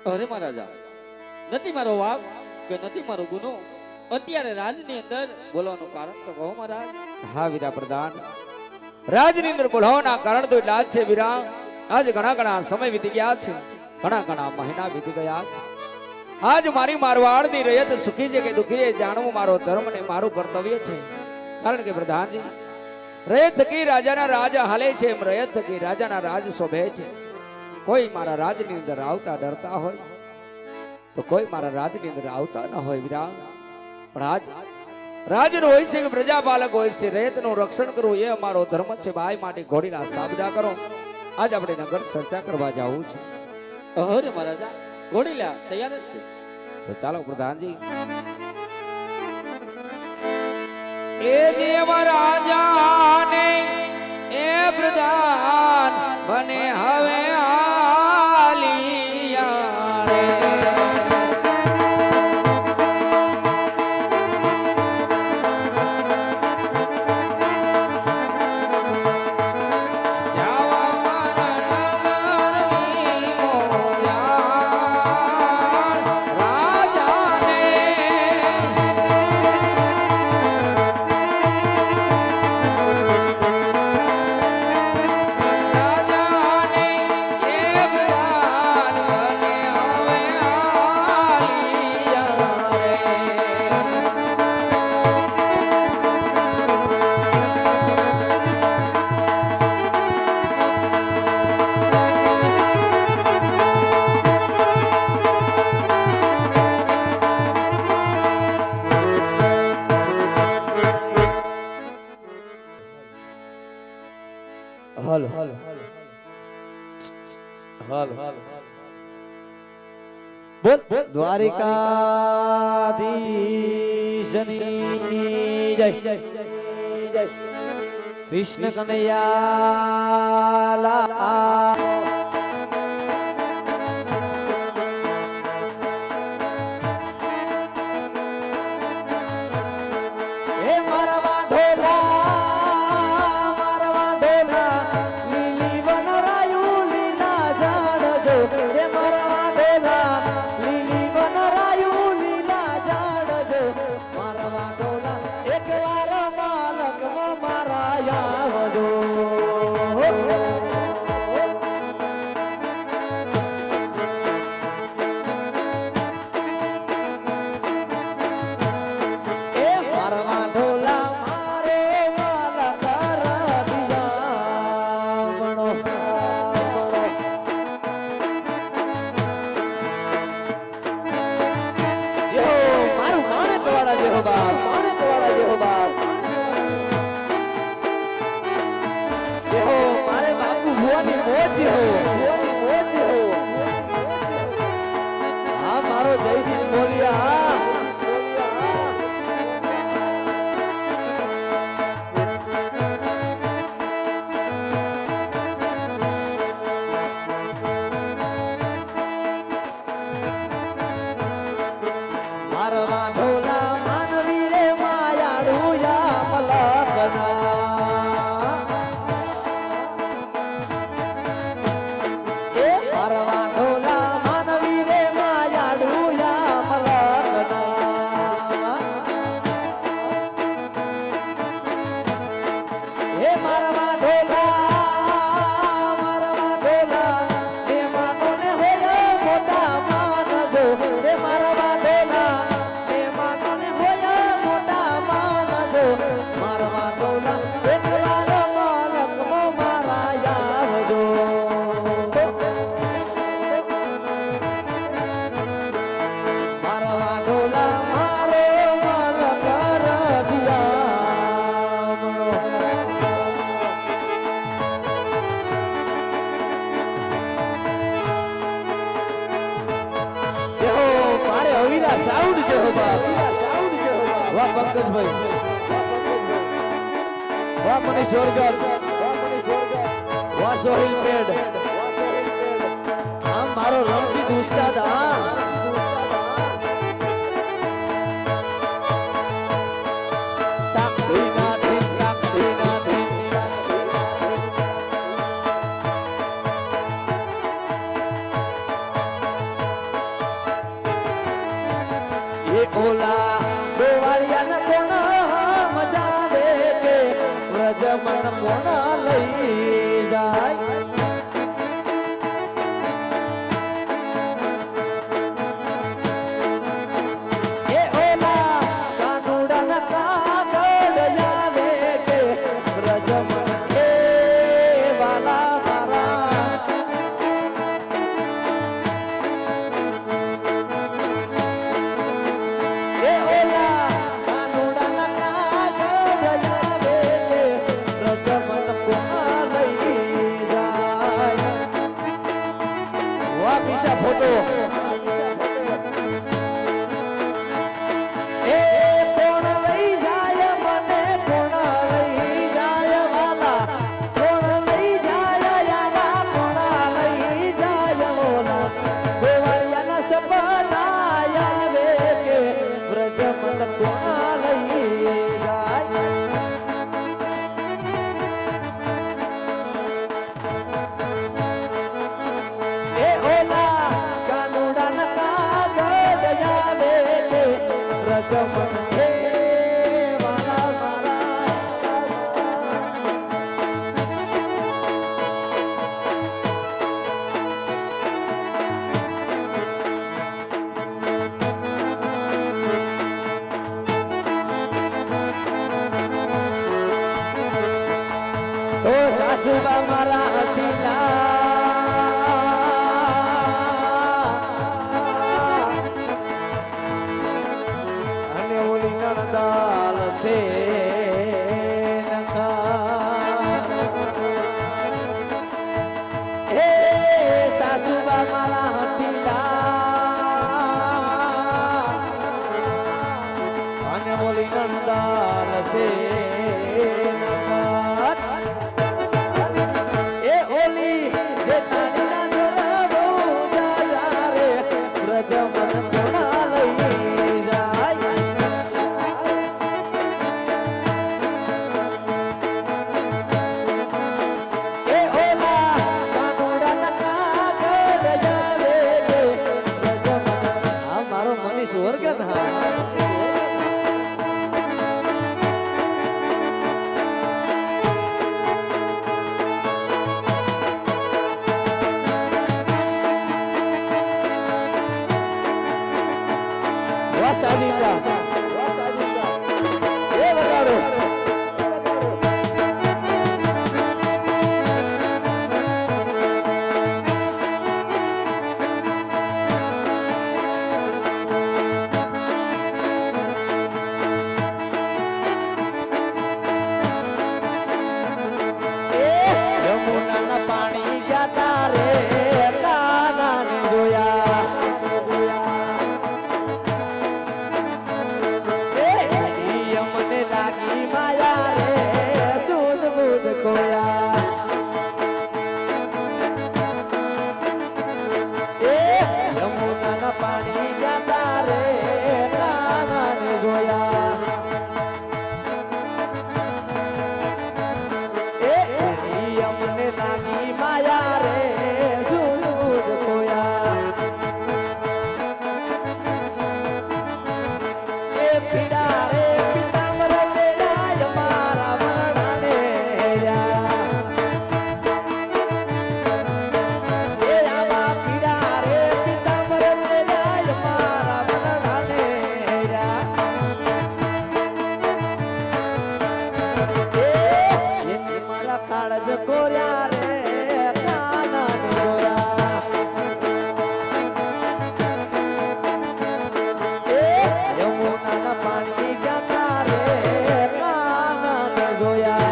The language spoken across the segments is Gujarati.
અરે મહારાજા, નથી મારો વાક કે નથી મારો ગુનો, અત્યારે રાજની અંદર બોલવાનું કારણ તો કહો મહારાજ. હા વીરા પ્રધાન, રાજની અંદર બોલાવવાના કારણ તો એટલા જ છે વીરા. આજ ઘણા સમય વીતી ગયા છે, ઘણા મહિના વીતી ગયા છે. આજ મારી મારવાડની રયત સુખી છે કે દુખી છે જાણવું મારો ધર્મ ને મારું કર્તવ્ય છે. કારણ કે પ્રધાનજી, રયત થકી રાજાના રાજ હાલે છે, એમ રયત થકી રાજાના રાજ શોભે છે. કોઈ મારા રાજની અંદર આવતા ડરતા હોય તો કોઈ મારા રાજની અંદર આવતા ન હોય વીરા. પણ આજ રાજનો હોય છે કે પ્રજાપાલક હોય છે, રયતનું રક્ષણ કરવું એ અમારો ધર્મ છે. ભાઈ માટે ઘોડીના સાબદા કરો. આજ આપણે નગર ચર્ચા કરવા જવું છે. અરે મહારાજા, ઘોડીલા તૈયાર જ છે. તો ચાલો પ્રધાનજી. એ દેવ રાજાને એ પ્રધાન બને હવે આલિયા રે. હાલ હાલ હાલ બોલ બોલ દ્વારિકાધીશની જય કૃષ્ણ કનૈયા મારો જયદીપ બોલિયા મારવા ઢોલા માનવી રે માયાડું યા મલકના મારવા ઢોલા માનવી રે માયાડું યા મલકના હે મારવા ઢોલા હે માનો ને હોય મોટા માનજો હે મારવા ઢોલા હે માનો ને હોય મોટા માનજો મારવા ઢોલા એક વાર માલકમાં મારા આવજો મારવા ઢોલા મારો માલક રધિયામણો મારે અવીરા સાઉન્ડ કેવો બાપ વાહ પંકજભાઈ વાહ મનીષ ઓરગર વાહ સોહિલ પેડ આમ મારો રણજીત ઉસ્તાદ હા કોણ લઈ જાય એ ઓલા કાનુડાના કાગળ આવે કે વ્રજમન એ વાલા મારા એ ઓલા કાનુડાના કાગળ આવે કે વ્રજમન કોણ લઈ જાય વાહ પીસા ફોટો એ કોણ લઈ જાય મને કોણ લઈ જાય વાલા કોણ લઈ જાય યારા કોણ લઈ જાય ઓલા ગોવાળિયાના સપના આવે કે વ્રજમન કોણ લઈ જાય એ ઓલા કાનુડાના કાગળ આવે કે વ્રજમન હે વાલા મારા તો સાસુબા મારા હતીલા અને ઓલી નણદાલ છે હે સાસુબા મારા હતીલા અને ઓલી નણદાલ છે એ ઓલી જેઠાણીના જોરા બહુ જાજા રે વ્રજમન કોણ લઈ જાય એ ઓલા કાનુડાના કાગળ આવે કે વ્રજમન આ મારો મનીષ વર્ગન હા વાસાદીકા એ વગાડો યમુનાના પાણી જાતા રે કાનાને જોયા અમને લાગી માયા રે સુધ બુધ ખોયા એ યમુનાના પાણી જાતા રે કાનાને જોયા એ અમને લાગી માયા રે સુધ બુધ ખોયા એ પીડા રે પિતાંબર મેળાય મારા વરણાને યા એ આવા પીડા રે પિતાંબર મેળાય મારા વરણાને યા એ મારા કાળજ કોર્યા રે કાનાને જોયા યમુનાના પાણી જાતા રે કાનાને જોયા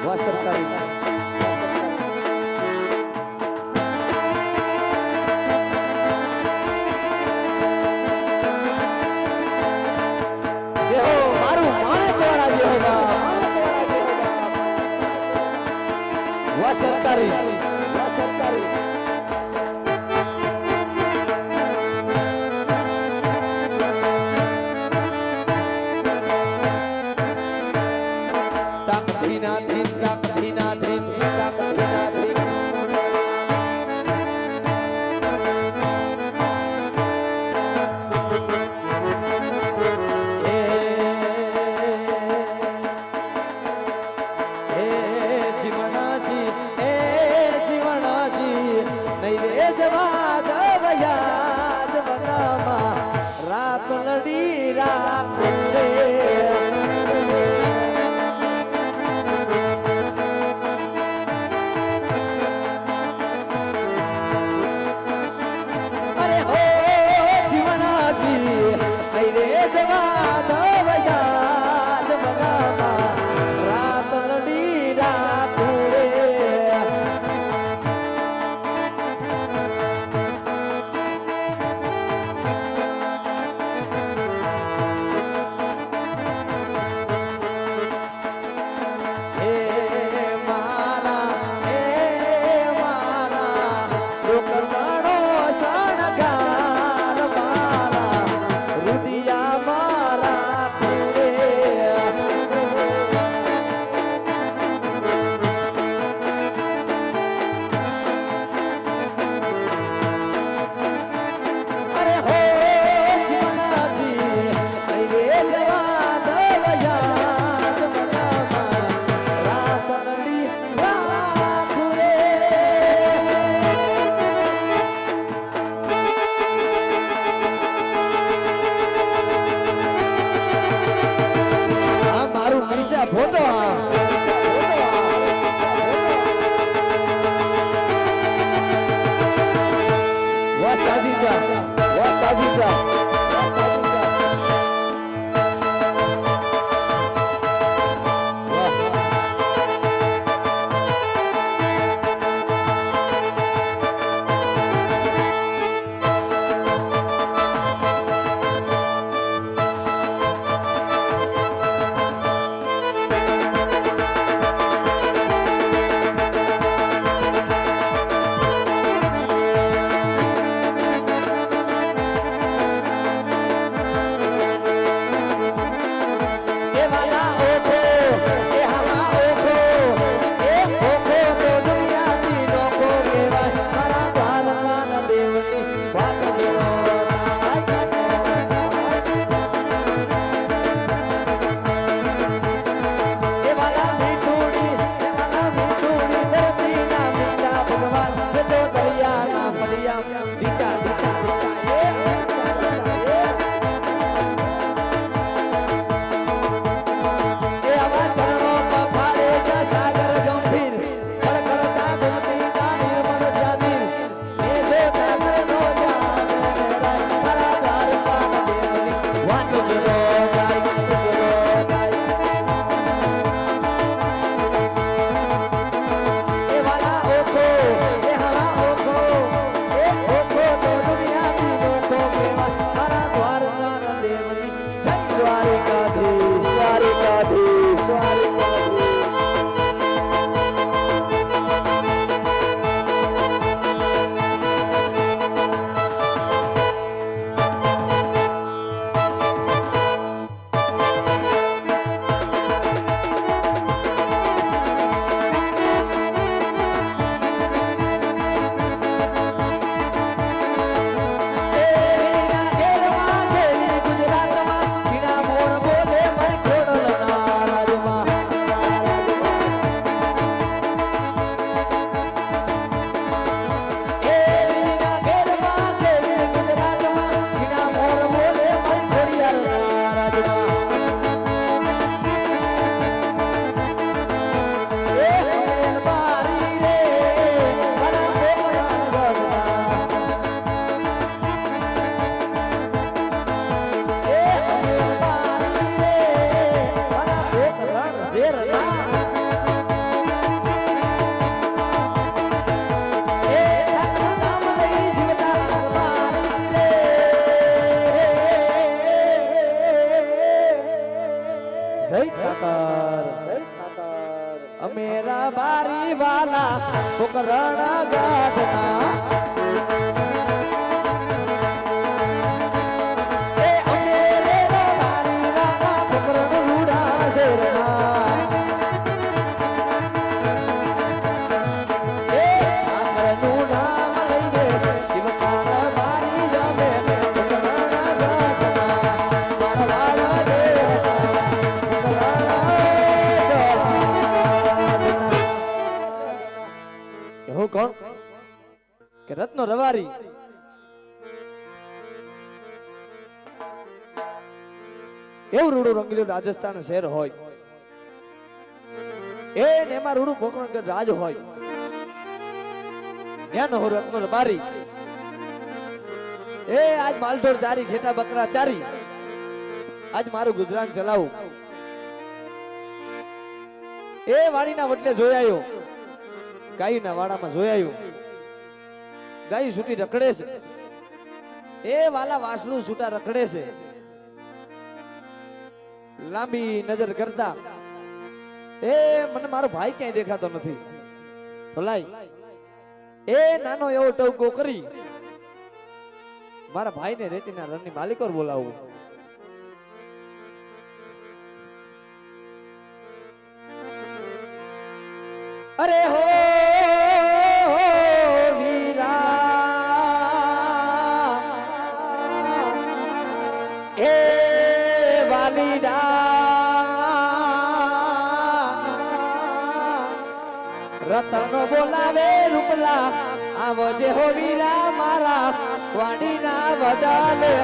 વાસરકારી મારું માણે કોણા દેવા સરકારી દિશા ફોટો વાહ સાજીદા વાહ સાજીદા અમેરા બારી વાલા પોકરણ ગાઢના એ અમેરે બારી વાલા પોકરણ રૂડા શેરના એ આંગણનું નામ લઈને જીવતા બારી જમે પોકરણ ગાઢના મારવાડા દેવતા હું કોણ કે રત્નો રવારી એવું રૂડું રંગીલું રાજસ્થાન શહેર હોય એ ને એમાં રૂડું પોકરણ રાજ હોય ત્યાં હું રત્નો રવારી એ આજ માલઢોર ચારી ઘેટા બકરા ચારી આજ મારું ગુજરાન ચલાવું એ વાડીના વટલે જોયાયો ગાયના વાડામાં જોયાયું ગાય છૂટી રખડે છે એ વાલા વાસણું છૂટા રખડે છે લાંબી નજર કરતા એ મને મારો ભાઈ ક્યાંય દેખાતો નથી તો લાઈ એ નાનો એવો ટવકો કરી મારા ભાઈને રેતીના રણની માલિકોર બોલાવું અરે હો એ વાલીડા રતનો બોલાવે રૂપલા આવજે હો વીરા મારા વાડીના વડાલે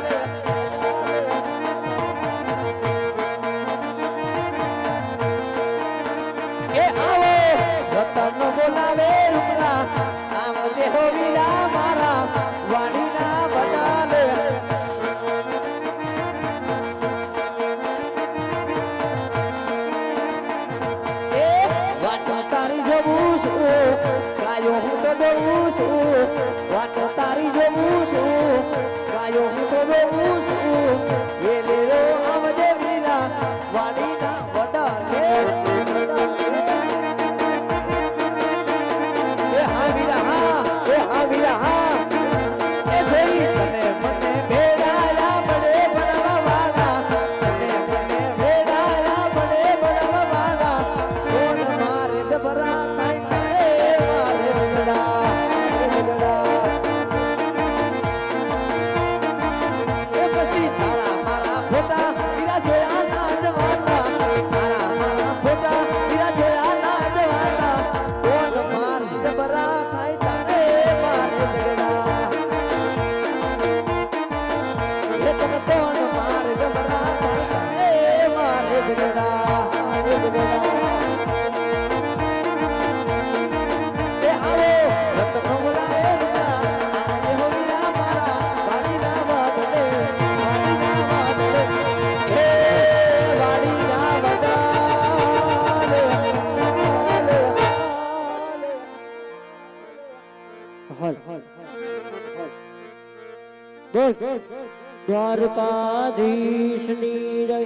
જોઉં છું વાટો તારી જોઉં છું ગાયો હું તો જોઉં છું વેલેરો આવજે વીરા વાડીના વડાલે એ હા વીરા હા એ હા વીરા હા એ જોઈ તને મને ભેડાયા બડે બડવા વાડા તને મને ભેડાયા બડે બડવા વાડા કોણ મારે જબરા થાય તારે મારે ઉગડા એ પછી સારા મારા ફોટા વીરા જોયા ના જવાના સારા મારા ફોટા વીરા જોયા ના જવાના કોણ મારે જબરા થાય તારે મારે ઉગડા એ તને કોણ મારે જબરા થાય તારે મારે ઉગડા એ આવો રતનો બોલાવે રૂપા આજે હો વીરા મારા વાડીના વાડલે હે વાડીના વડાલે હલ બોલ દ્વારકાધીશની જય